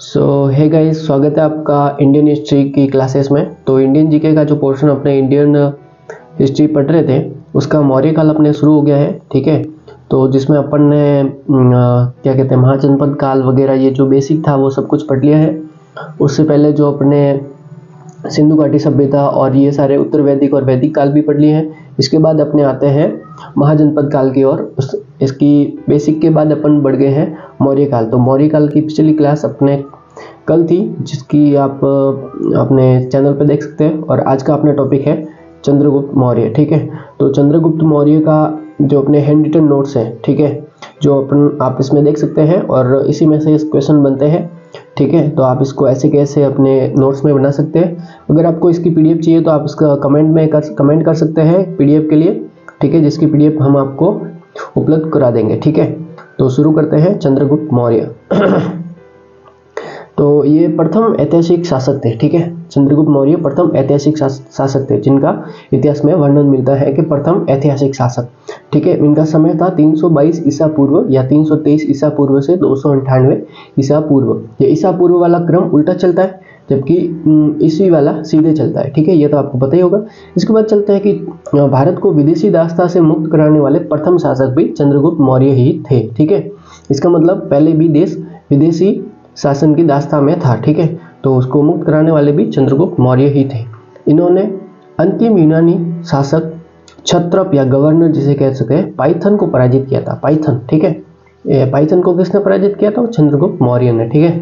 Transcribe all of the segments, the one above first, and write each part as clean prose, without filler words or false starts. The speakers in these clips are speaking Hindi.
सो हे गाइस, स्वागत है आपका इंडियन हिस्ट्री की क्लासेस में। तो इंडियन जीके का जो पोर्शन अपने इंडियन हिस्ट्री पढ़ रहे थे उसका मौर्य काल अपने शुरू हो गया है। ठीक है, तो जिसमें अपन ने क्या कहते हैं महाजनपद काल वगैरह ये जो बेसिक था वो सब कुछ पढ़ लिया है। उससे पहले जो अपने सिंधु घाटी सभ्यता और ये सारे उत्तर वैदिक और वैदिक काल भी पढ़ लिए हैं। इसके बाद अपने आते हैं महाजनपद काल की ओर। इसकी बेसिक के बाद अपन बढ़ गए हैं मौर्य काल। तो मौर्य काल की पिछली क्लास अपने कल थी, जिसकी आप अपने चैनल पे देख सकते हैं। और आज का अपना टॉपिक है चंद्रगुप्त मौर्य। ठीक है, तो चंद्रगुप्त मौर्य का जो अपने हैंड रिटन नोट्स हैं, ठीक है, जो अपन आप इसमें देख सकते हैं और इसी में से क्वेश्चन बनते हैं। ठीक है, तो आप इसको ऐसे कैसे अपने नोट्स में बना सकते हैं। अगर आपको इसकी पीडीएफ चाहिए तो आप इसका कमेंट कर सकते हैं पीडीएफ के लिए। ठीक है, जिसकी पीडीएफ हम आपको उपलब्ध करा देंगे। ठीक है, तो शुरू करते हैं चंद्रगुप्त मौर्य। तो ये प्रथम ऐतिहासिक शासक थे। ठीक है, चंद्रगुप्त मौर्य प्रथम ऐतिहासिक शासक थे, जिनका इतिहास में वर्णन मिलता है कि प्रथम ऐतिहासिक शासक। ठीक है, इनका समय था 322 ईसा पूर्व या 323 ईसा पूर्व से 298 ईसा पूर्व। ये ईसा पूर्व वाला क्रम उल्टा चलता है, जबकि ईस्वी वाला सीधे चलता है। ठीक है, ये तो आपको पता ही होगा। इसके बाद चलता है कि भारत को विदेशी दास्ता से मुक्त कराने वाले प्रथम शासक भी चंद्रगुप्त मौर्य ही थे। ठीक है, इसका मतलब पहले भी देश विदेशी शासन की दास्ता में था। ठीक है, तो उसको मुक्त कराने वाले भी चंद्रगुप्त मौर्य ही थे। इन्होंने अंतिम यूनानी शासक क्षत्रप या गवर्नर जिसे कह सकते हैं पाइथन को पराजित किया था। पाइथन, ठीक है, पाइथन को किसने पराजित किया था? चंद्रगुप्त मौर्य ने। ठीक है,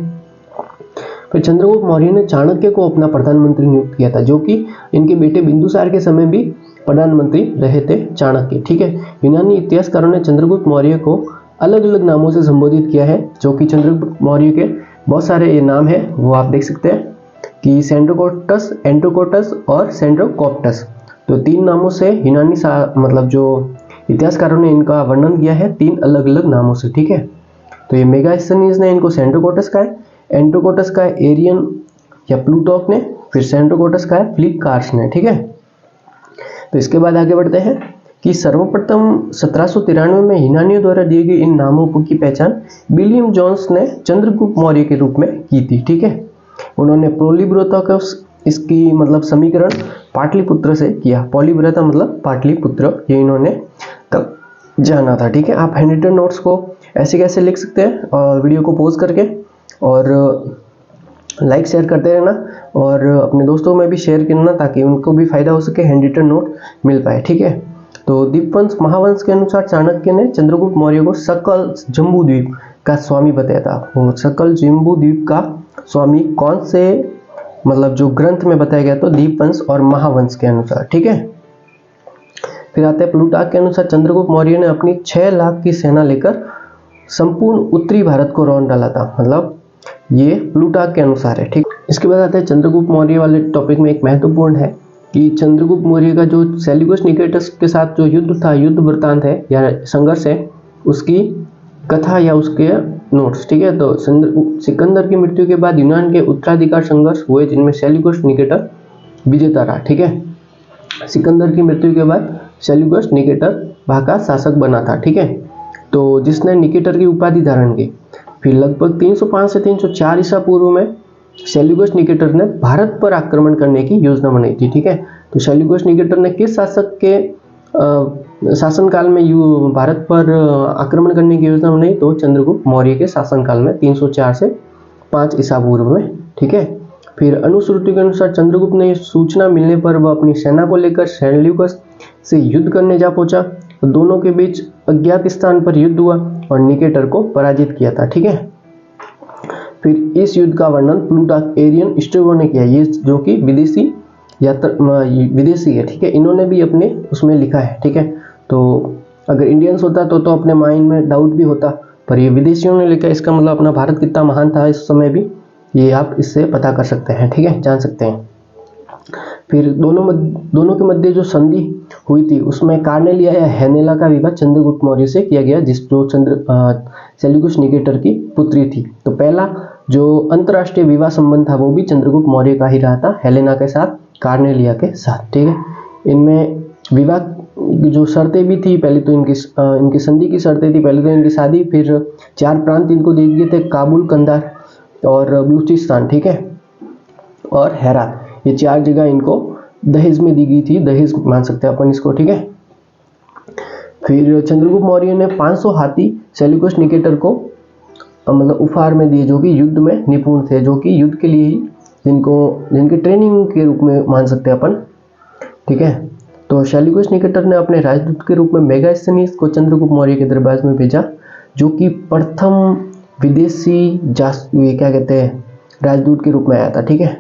फिर चंद्रगुप्त मौर्य ने चाणक्य को अपना प्रधानमंत्री नियुक्त किया था, जो कि इनके बेटे बिंदुसार के समय भी प्रधानमंत्री रहे थे चाणक्य। ठीक है, यूनानी इतिहासकारों ने चंद्रगुप्त मौर्य को अलग अलग नामों से संबोधित किया है, जो कि चंद्रगुप्त मौर्य के बहुत सारे ये नाम है वो आप देख सकते हैं कि सेंड्रोकोटस, एंड्रोकोटस और सेंड्रोकोप्टस। तो तीन नामों से यूनानी मतलब जो इतिहासकारों ने इनका वर्णन किया है, तीन अलग अलग नामों से। ठीक है, तो ये मेगास्थनीज ने इनको सेंड्रोकोटस का है, एंड्रोकोटस का है एरियन या प्लूटोक ने, फिर सेंड्रोकोटस का है फिलिप ने। ठीक है, तो इसके बाद आगे बढ़ते हैं कि सर्वप्रथम 1793 में यूनानियों द्वारा दिए गए इन नामों की पहचान विलियम जोन्स ने चंद्रगुप्त मौर्य के रूप में की थी। ठीक है, उन्होंने पोलिब्रोथोकस इसकी मतलब समीकरण पाटलिपुत्र से किया। पोलिब्रता मतलब पाटलिपुत्र, ये इन्होंने तब जाना था। ठीक है, आप हैंडरिटन नोट्स को ऐसे कैसे लिख सकते हैं और वीडियो को पॉज करके, और लाइक शेयर करते रहना और अपने दोस्तों में भी शेयर करना ताकि उनको भी फायदा हो सके, हैंडरिटन नोट मिल पाए। ठीक है, तो दीपवंश महावंश के अनुसार चाणक्य ने चंद्रगुप्त मौर्य को सकल जम्बू द्वीप का स्वामी बताया था। वो सकल जम्बू द्वीप का स्वामी कौन से मतलब जो ग्रंथ में बताया गया? तो दीपवंश और महावंश के अनुसार। ठीक है, फिर आते हैं प्लूटार्क के अनुसार चंद्रगुप्त मौर्य ने अपनी 6 लाख की सेना लेकर संपूर्ण उत्तरी भारत को रौंद डाला था। मतलब ये प्लूटार्क के अनुसार है। ठीक, इसके बाद आते हैं चंद्रगुप्त मौर्य वाले टॉपिक में एक महत्वपूर्ण है कि चंद्रगुप्त मौर्य का जो सेल्यूकस निकेटस के साथ जो युद्ध था, युद्ध वृत्तांत है या संघर्ष है, उसकी कथा या उसके नोट्स। ठीक है, तो सिकंदर की मृत्यु के बाद यूनान के उत्तराधिकार संघर्ष हुए, जिनमें सेल्यूकस निकेटर विजेता रहा। ठीक है, सिकंदर की मृत्यु के बाद सेल्यूकस निकेटर वहां का शासक बना था। ठीक है, तो जिसने निकेटर की उपाधि धारण की। फिर लगभग 305 से 304 ईसा पूर्व में सेल्यूकस निकेटर ने भारत पर आक्रमण करने की योजना बनाई थी। ठीक है, तो सेल्यूकस निकेटर ने किस शासक के शासनकाल में भारत पर आक्रमण करने की योजना बनाई? तो चंद्रगुप्त मौर्य के शासनकाल में 304 से 5 ईसा पूर्व में। ठीक है, फिर अनुश्रुति के अनुसार चंद्रगुप्त ने सूचना मिलने पर वह अपनी सेना को लेकर सेल्यूकस से युद्ध करने जा पहुंचा। दोनों के बीच अज्ञात स्थान पर युद्ध हुआ और निकेटर को पराजित किया था। ठीक है, फिर इस युद्ध का वर्णन प्लूटार्क, एरियन, स्ट्रैबो ने किया, ये जो कि विदेशी है। ठीक है, इन्होंने भी अपने उसमें लिखा है। ठीक है, तो अगर इंडियंस होता तो अपने माइंड में डाउट भी होता, पर ये विदेशियों ने लिखा, इसका मतलब अपना भारत कितना महान था इस समय भी, ये आप इससे पता कर सकते हैं। ठीक है, जान सकते हैं। फिर दोनों के मध्य जो संधि हुई थी उसमें कार्नेलिया या हेनेला का विवाह चंद्रगुप्त मौर्य से किया गया, जो सेल्यूकस निकेटर की पुत्री थी। तो पहला जो अंतरराष्ट्रीय विवाह संबंध था वो भी चंद्रगुप्त मौर्य का ही रहा था, हेलेना के साथ, कार्नेलिया के साथ। ठीक है, इनमें विवाह जो शर्तें भी थी, पहले तो इनकी संधि की शर्तें थी। पहले तो इनकी शादी, फिर 4 प्रांत इनको दे दिए थे, काबुल, कंधार और बलूचिस्तान, ठीक है, और हेरात, ये 4 जगह इनको दहेज में दी गई थी, दहेज मान सकते हैं अपन इसको, ठीक है। फिर चंद्रगुप्त मौर्य ने 500 हाथी सेल्यूकस निकेटर को मतलब उपहार में दिए, जो कि युद्ध में निपुण थे, जो कि युद्ध के लिए ही जिनके ट्रेनिंग के रूप में मान सकते हैं अपन, ठीक है। तो सेल्यूकस निकेटर ने अपने राजदूत के रूप में मेगास्थनीज को चंद्रगुप्त मौर्य के दरबार में भेजा, जो कि प्रथम विदेशी क्या कहते हैं राजदूत के रूप में आया था, ठीक है।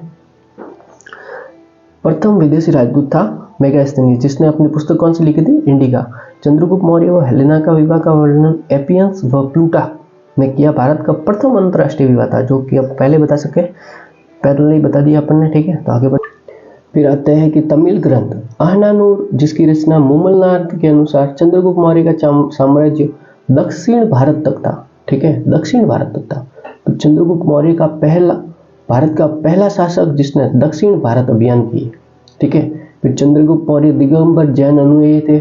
प्रथम विदेशी राजदूत था मेगास्थनीज, जिसने अपनी पुस्तक कौन सी लिखी थी, इंडिका। चंद्रगुप्त मौर्य व हेलेना का विवाह का वर्णन एपियंस व प्लूटा ने किया। भारत का प्रथम अंतर्राष्ट्रीय विवाह था, जो कि अब पहले बता सके, पहले ही बता दिया अपन ने, ठीक है। तो आगे बढ़ फिर आते हैं कि तमिल ग्रंथ अहनानूर, जिसकी रचना मुमलनार्थ के अनुसार चंद्रगुप्त मौर्य का साम्राज्य दक्षिण भारत तक था, ठीक है, दक्षिण भारत तक था। तो चंद्रगुप्त मौर्य का भारत का पहला शासक जिसने दक्षिण भारत अभियान किए, ठीक है। फिर चंद्रगुप्त मौर्य दिगंबर जैन अनुयायी थे,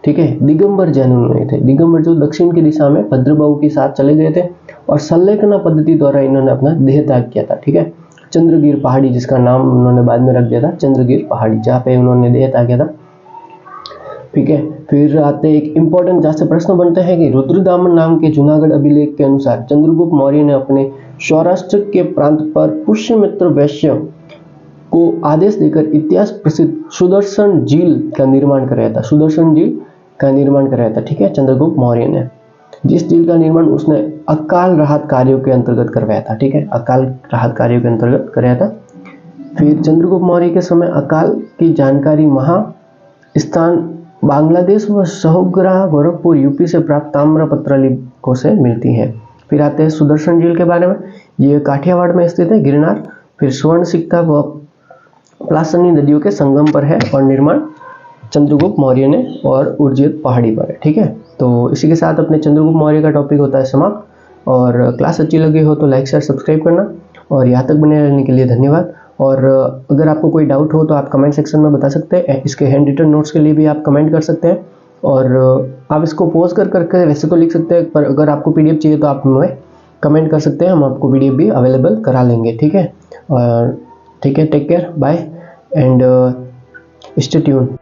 ठीक है, दिगंबर जैन अनुयायी थे। दिगंबर जो दक्षिण की दिशा में भद्रबाहु के साथ चले गए थे और सल्लेखना पद्धति द्वारा इन्होंने अपना देह त्याग किया था, ठीक है। चंद्रगिर पहाड़ी, जिसका नाम उन्होंने बाद में रख दिया था चंद्रगिर पहाड़ी, जहाँ पे उन्होंने देह त्याग किया था, ठीक है। फिर आते एक इंपॉर्टेंट जहाँ से प्रश्न बनते हैं कि रुद्रदामन नाम के जूनागढ़ अभिलेख के अनुसार चंद्रगुप्त मौर्य ने अपने सौराष्ट्र के प्रांत पर पुष्यमित्र वैश्य को आदेश देकर इतिहास प्रसिद्ध सुदर्शन झील का निर्माण कराया था, सुदर्शन झील का निर्माण कराया था, ठीक है, चंद्रगुप्त मौर्य ने। जिस झील का निर्माण उसने अकाल राहत कार्यों के अंतर्गत करवाया था, ठीक है, अकाल राहत कार्यों के अंतर्गत कराया था। फिर चंद्रगुप्त मौर्य के समय अकाल की जानकारी महास्थान बांग्लादेश व सहोग्रा गोरखपुर यूपी से प्राप्त ताम्रपत्र लिपिकों से मिलती है। फिर आते हैं सुदर्शन झील के बारे में, ये काठियावाड़ में स्थित है, गिरनार। फिर स्वर्ण सिक्का व प्लासनी नदियों के संगम पर है और निर्माण चंद्रगुप्त मौर्य ने और उर्जित पहाड़ी पर है, ठीक है। तो इसी के साथ अपने चंद्रगुप्त मौर्य का टॉपिक होता है समाप्त। और क्लास अच्छी लगी हो तो लाइक शेयर सब्सक्राइब करना, और यहाँ तक बने रहने के लिए धन्यवाद। और अगर आपको कोई डाउट हो तो आप कमेंट सेक्शन में बता सकते हैं। इसके हैंड रिटन नोट्स के लिए भी आप कमेंट कर सकते हैं, और आप इसको पॉज करके वैसे तो लिख सकते हैं, पर अगर आपको पीडीएफ चाहिए तो आप हमें कमेंट कर सकते हैं, हम आपको पीडीएफ भी अवेलेबल करा लेंगे, ठीक है। और ठीक है, take care, bye and stay tune.